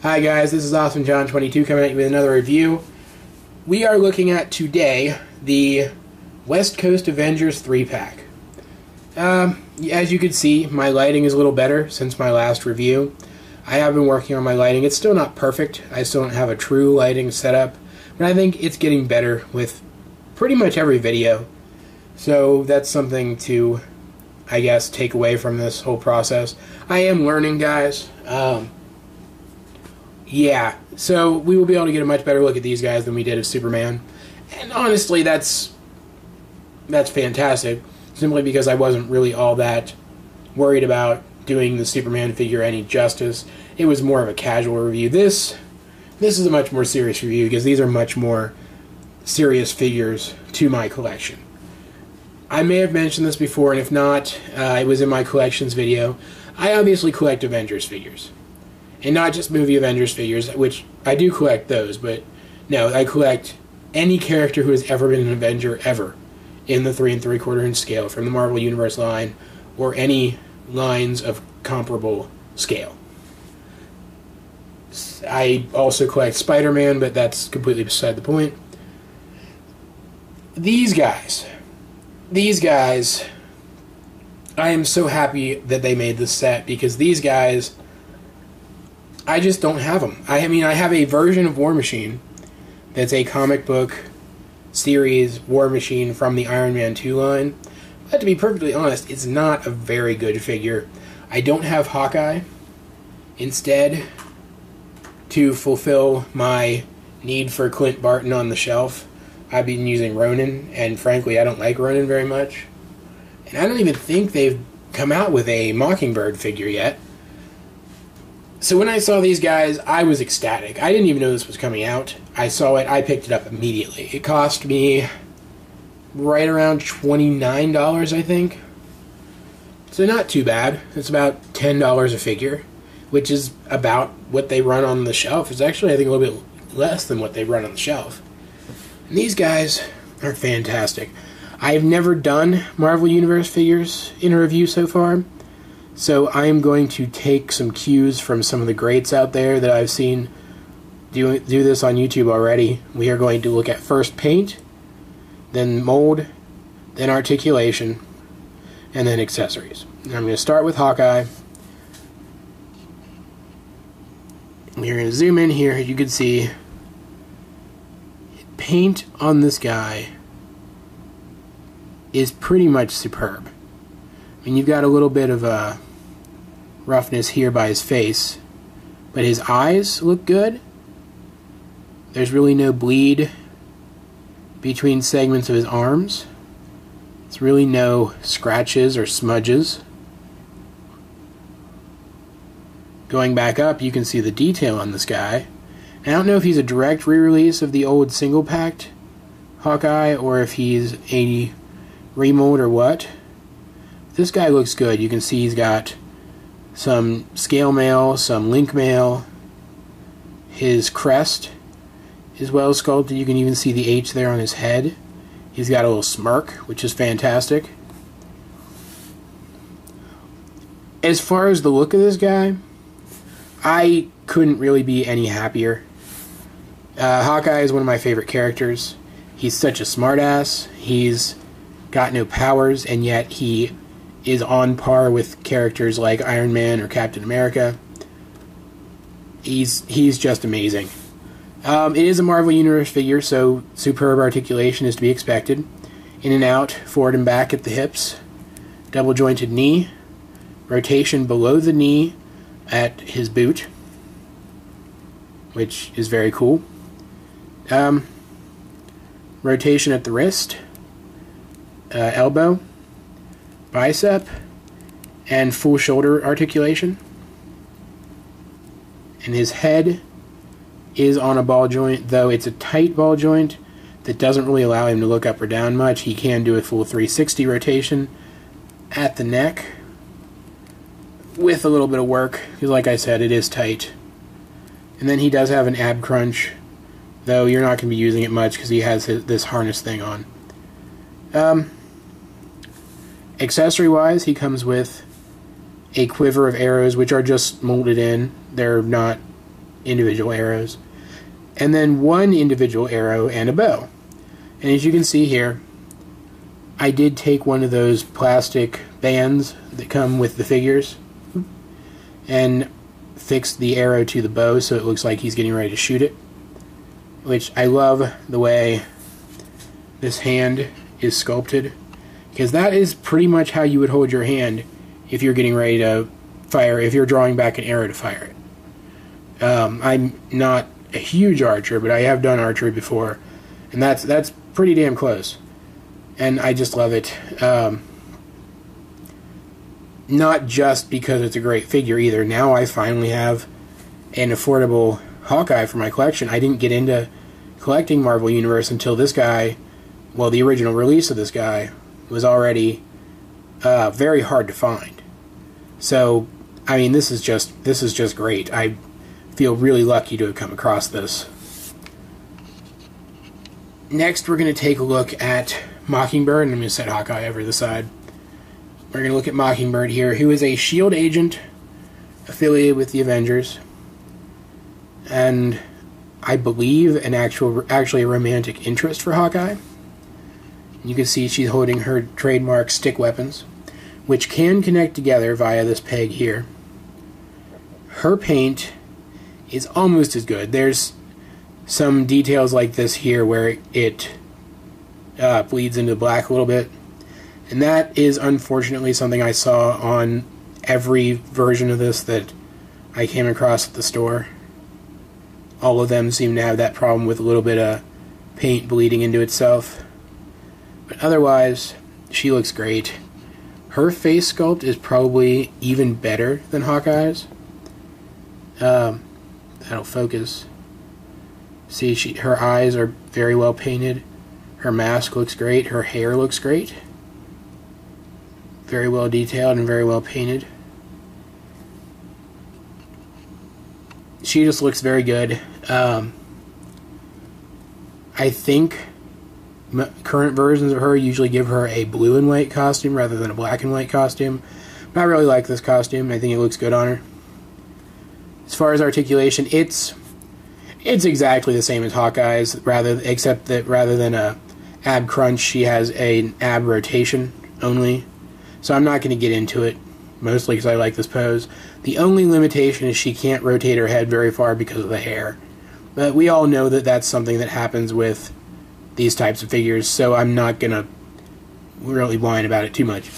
Hi guys, this is Awesome John 22 coming at you with another review. We are looking at today the West Coast Avengers 3-pack. As you can see, my lighting is a little better since my last review. I have been working on my lighting. It's still not perfect. I still don't have a true lighting setup, but I think it's getting better with pretty much every video. So that's something to, I guess, take away from this whole process. I am learning, guys. Yeah, so we will be able to get a much better look at these guys than we did of Superman. And honestly, that's fantastic, simply because I wasn't really all that worried about doing the Superman figure any justice. It was more of a casual review. This is a much more serious review because these are much more serious figures to my collection. I may have mentioned this before, and if not, it was in my collections video. I obviously collect Avengers figures. And not just movie Avengers figures, which I do collect those, but no, I collect any character who has ever been an Avenger ever in the 3 3/4 inch scale from the Marvel Universe line or any lines of comparable scale. I also collect Spider-Man, but that's completely beside the point. These guys, I am so happy that they made this set because these guys, I just don't have them. I mean, I have a version of War Machine that's a comic book series War Machine from the Iron Man 2 line. But to be perfectly honest, it's not a very good figure. I don't have Hawkeye. Instead, to fulfill my need for Clint Barton on the shelf, I've been using Ronin, and frankly, I don't like Ronin very much. And I don't even think they've come out with a Mockingbird figure yet. So when I saw these guys, I was ecstatic. I didn't even know this was coming out. I saw it, I picked it up immediately. It cost me right around $29, I think. So not too bad. It's about $10 a figure, which is about what they run on the shelf. It's actually, I think, a little bit less than what they run on the shelf. And these guys are fantastic. I've never done Marvel Universe figures in a review so far. So I am going to take some cues from some of the greats out there that I've seen do this on YouTube already. We are going to look at first paint, then mold, then articulation, and then accessories. And I'm going to start with Hawkeye. We're going to zoom in here. You can see paint on this guy is pretty much superb. I mean, you've got a little bit of a roughness here by his face, but his eyes look good. There's really no bleed between segments of his arms. There's really no scratches or smudges. Going back up, you can see the detail on this guy. And I don't know if he's a direct re-release of the old single-packed Hawkeye or if he's a remold or what. This guy looks good. You can see he's got some scale mail, some link mail. His crest is well sculpted. You can even see the H there on his head. He's got a little smirk, which is fantastic. As far as the look of this guy, I couldn't really be any happier. Hawkeye is one of my favorite characters. He's such a smartass. He's got no powers, and yet he is on par with characters like Iron Man or Captain America. He's just amazing. It is a Marvel Universe figure, so superb articulation is to be expected. In and out, forward and back at the hips. Double jointed knee. Rotation below the knee at his boot, which is very cool. Rotation at the wrist. Elbow. Bicep, and full shoulder articulation. And his head is on a ball joint, though it's a tight ball joint that doesn't really allow him to look up or down much. He can do a full 360 rotation at the neck with a little bit of work, because like I said, it is tight. And then he does have an ab crunch, though you're not going to be using it much because he has this harness thing on. Accessory-wise, he comes with a quiver of arrows, which are just molded in. They're not individual arrows, and then one individual arrow and a bow. And as you can see here, I did take one of those plastic bands that come with the figures and fixed the arrow to the bow so it looks like he's getting ready to shoot it, which I love the way this hand is sculpted, because that is pretty much how you would hold your hand if you're getting ready to fire, if you're drawing back an arrow to fire it. I'm not a huge archer, but I have done archery before, and that's pretty damn close, and I just love it. Not just because it's a great figure either. Now I finally have an affordable Hawkeye for my collection. I didn't get into collecting Marvel Universe until this guy, well, the original release of this guy was already very hard to find. So, I mean, this is just great. I feel really lucky to have come across this. Next, we're going to take a look at Mockingbird, and I'm going to set Hawkeye over to the side. We're going to look at Mockingbird here, who is a S.H.I.E.L.D. agent affiliated with the Avengers, and I believe an actually a romantic interest for Hawkeye. You can see she's holding her trademark stick weapons, which can connect together via this peg here. Her paint is almost as good. There's some details like this here where it bleeds into black a little bit, and that is unfortunately something I saw on every version of this that I came across at the store. All of them seem to have that problem with a little bit of paint bleeding into itself. But otherwise, she looks great. Her face sculpt is probably even better than Hawkeye's. That'll focus. See, her eyes are very well painted. Her mask looks great. Her hair looks great. Very well detailed and very well painted. She just looks very good. I think current versions of her usually give her a blue and white costume rather than a black and white costume. But I really like this costume. I think it looks good on her. As far as articulation, it's exactly the same as Hawkeye's, except that rather than a ab crunch, she has an ab rotation only. So I'm not going to get into it, mostly because I like this pose. The only limitation is she can't rotate her head very far because of the hair. But we all know that that's something that happens with these types of figures, so I'm not going to really whine about it too much.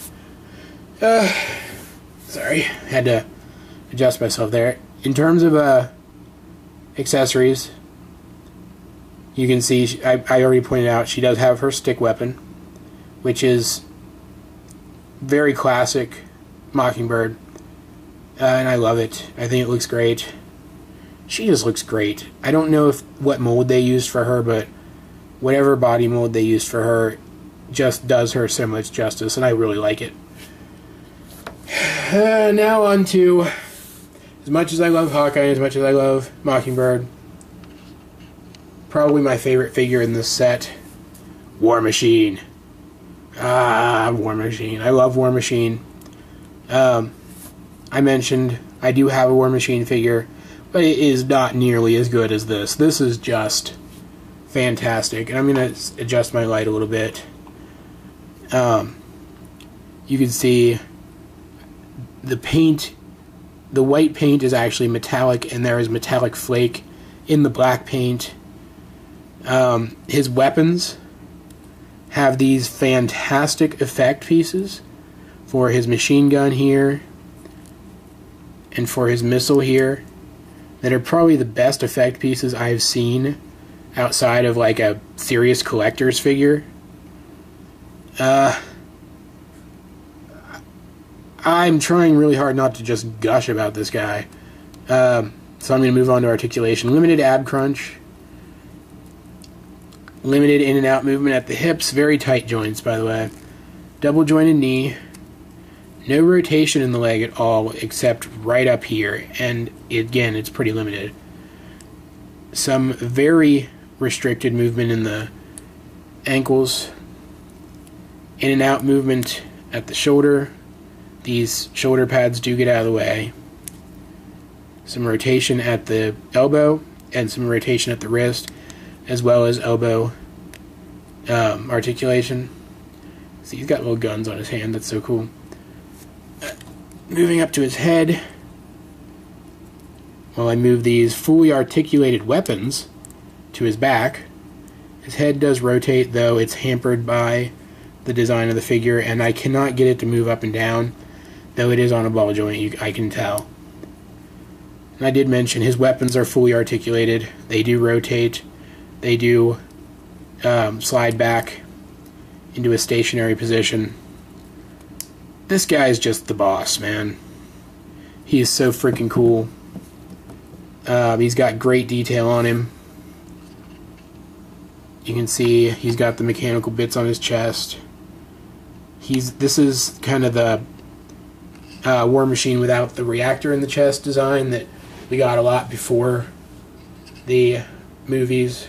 Sorry, had to adjust myself there. In terms of accessories, you can see, I already pointed out, she does have her stick weapon, which is very classic Mockingbird, and I love it. I think it looks great. She just looks great. I don't know what mold they used for her, but whatever body mold they used for her just does her so much justice, and I really like it. Now on to, as much as I love Hawkeye, as much as I love Mockingbird, probably my favorite figure in this set, War Machine. War Machine. I love War Machine. I mentioned I do have a War Machine figure, but it is not nearly as good as this. This is just fantastic. And I'm going to adjust my light a little bit. You can see the paint, the white paint is actually metallic, and there is metallic flake in the black paint. His weapons have these fantastic effect pieces for his machine gun here and for his missile here that are probably the best effect pieces I've seen outside of like a serious collector's figure. I'm trying really hard not to just gush about this guy. So I'm going to move on to articulation. Limited ab crunch. Limited in and out movement at the hips. Very tight joints, by the way. Double jointed knee. No rotation in the leg at all, except right up here. And again, it's pretty limited. Some very restricted movement in the ankles. In and out movement at the shoulder. These shoulder pads do get out of the way. some rotation at the elbow and some rotation at the wrist, as well as elbow articulation. See, he's got little guns on his hand. That's so cool. Moving up to his head, while I move these fully articulated weapons to his back. His head does rotate, though it's hampered by the design of the figure, and I cannot get it to move up and down, though it is on a ball joint, I can tell. And I did mention his weapons are fully articulated. They do rotate. They do slide back into a stationary position. This guy is just the boss, man. He is so freaking cool. He's got great detail on him. You can see he's got the mechanical bits on his chest. This is kind of the War Machine without the reactor in the chest design that we got a lot before the movies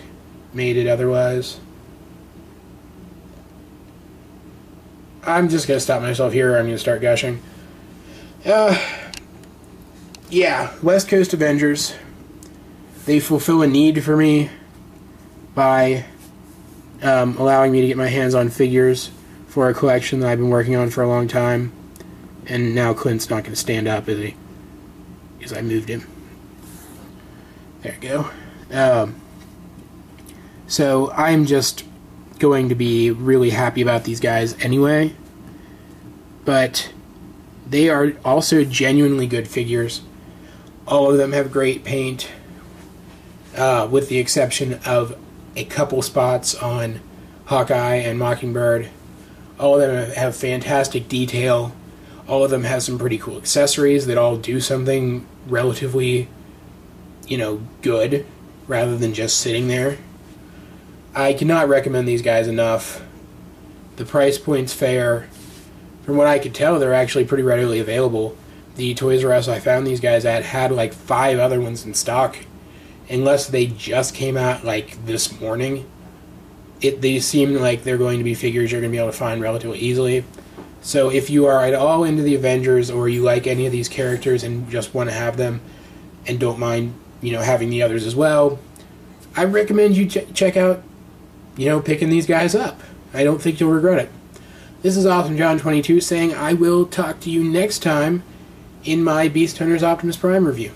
made it otherwise. I'm just going to stop myself here, or I'm going to start gushing. Yeah, West Coast Avengers. They fulfill a need for me by allowing me to get my hands on figures for a collection that I've been working on for a long time. And now Clint's not going to stand up, is he? Because I moved him. There we go. So I'm just going to be really happy about these guys anyway. But they are also genuinely good figures. All of them have great paint, with the exception of a couple spots on Hawkeye and Mockingbird. All of them have fantastic detail. All of them have some pretty cool accessories that all do something relatively, good, rather than just sitting there. I cannot recommend these guys enough. The price point's fair. From what I could tell, they're actually pretty readily available. The Toys R Us I found these guys at had like 5 other ones in stock. Unless they just came out like this morning, they seem like they're going to be figures you're going to be able to find relatively easily. So if you are at all into the Avengers, or you like any of these characters and just want to have them and don't mind, having the others as well, I recommend you check out, picking these guys up. I don't think you'll regret it. This is Awesome John 22 saying I will talk to you next time in my Beast Hunters Optimus Prime review.